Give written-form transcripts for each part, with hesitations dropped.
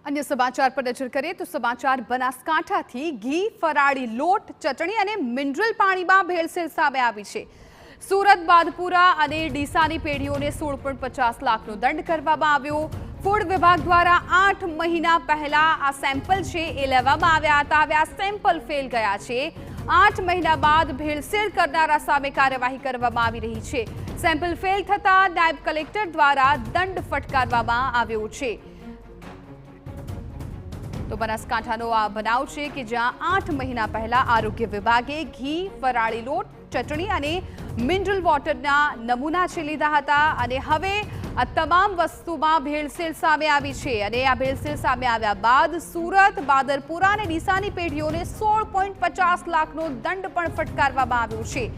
अन्य समाचार पर नजर करें तो समाचार बनासकांठाथी घी, फराળી લોટ, ચટણી અને મિનરલ પાણીમાં ભેળસેળ સામે આવી છે। સુરત, બાદપુરા અને ડીસાની પેઢીઓને 16.50 લાખનો દંડ કરવામાં આવ્યો। ફૂડ વિભાગ દ્વારા 8 મહિના પહેલા આ સેમ્પલ છે એ લેવામાં આવ્યા હતા। હવે આ સેમ્પલ ફેલ ગયા છે। 8 મહિના બાદ ભેળસેળ કરનારા સામે કાર્યવાહી કરવામાં આવી રહી છે। સેમ્પલ ફેલ થતા નાયબ કલેક્ટર દ્વારા દંડ ફટકારવામાં આવ્યો છે। तो बनासकांठाનો આ બનાવ છે કે જ્યાં 8 મહિના પહેલા આરોગ્ય વિભાગે ઘી, ફરાળી લોટ, ચટણી અને મિનરલ વોટરના નમૂના છે લીધા હતા અને હવે આ તમામ વસ્તુમાં ભેળસેળ સામે આવી છે અને આ ભેળસેળ સામે આવ્યા બાદ સુરત, બાદરપુરા અને ડીસાની પેઢીઓને 16.50 લાખનો દંડ પણ ફટકારવામાં આવ્યો છે।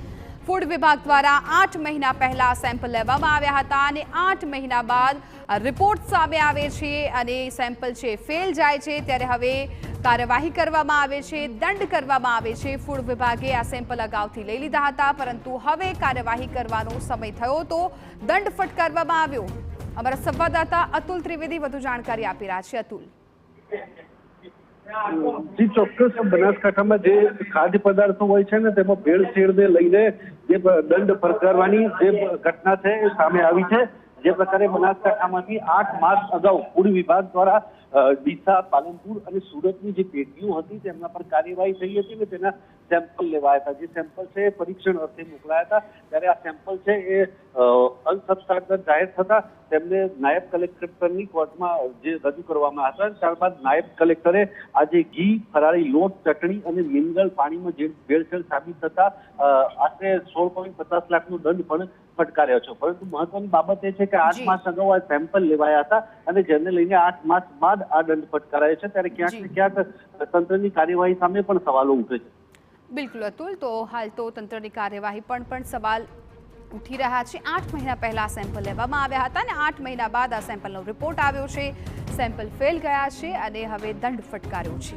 ફૂડ વિભાગ દ્વારા 8 મહિના પહેલા સેમ્પલ લેવામાં આવ્યા હતા અને 8 મહિના બાદ રિપોર્ટ સામે આવે છે અને સેમ્પલ છે ફેલ જાય છે ત્યારે હવે કાર્યવાહી કરવામાં આવે છે, દંડ કરવામાં આવે છે। ફૂડ વિભાગે આ સેમ્પલ અગાઉથી લઈ લીધા હતા પરંતુ હવે કાર્યવાહી કરવાનો સમય થયો તો દંડ ફટકારવામાં આવ્યો। અમારા સંવાદદાતા અતુલ ત્રિવેદી વધુ જાણકારી આપી રહ્યા છે। અતુલ, जी ચોક્કસ બનાસકાંઠામાં જે ખાદ્ય પદાર્થો હોય છે ને તેમાં ભેળસેળને લઈને જે દંડ ફટકારવાની જે ઘટના છે એ સામે આવી છે। જે પ્રકારે બનાસકાંઠામાંથી 8 માસ અગાઉ ફૂડ વિભાગ દ્વારા ડીસા, પાલનપુર અને સુરતની જે પેઢીઓ હતી તેમના પર કાર્યવાહી થઈ હતી અને તેના સેમ્પલ લેવાયા હતા। જે સેમ્પલ છે એ પરીક્ષણ અર્થે મોકલાયા હતા ત્યારે આ સેમ્પલ છે એ અનસબસ્ટાન્ડર્ડ જાહેર થતા તેમને નાયબ કલેક્ટરની કોર્ટમાં જે રજૂ કરવામાં હતા। ત્યારબાદ નાયબ કલેક્ટરે આજે ઘી, ફરાળી લોટ, ચટણી અને મિનરલ પાણીમાં જે ભેળસેળ સાબિત થતા આશરે 16.50 લાખનો દંડ પણ ફટકાર્યો છે। પરંતુ મહત્વની બાબત એ છે કે 8 માસ અગાઉ આ સેમ્પલ લેવાયા હતા અને જેને લઈને 8 માસ બાદ આ દંડ ફટકારાયો છે ત્યારે ક્યાંક ને ક્યાંક તંત્રની કાર્યવાહી સામે પણ સવાલો ઉઠે છે। બિલકુલ અતુલ, તો હાલ તો તંત્રની કાર્યવાહી પણ સવાલ ઉઠી રહ્યા છે। 8 મહિના પહેલા સેમ્પલ લેવામાં આવ્યા હતા અને 8 મહિના બાદ આ સેમ્પલનો રિપોર્ટ આવ્યો છે। સેમ્પલ ફેલ ગયા છે અને હવે દંડ ફટકાર્યો છે।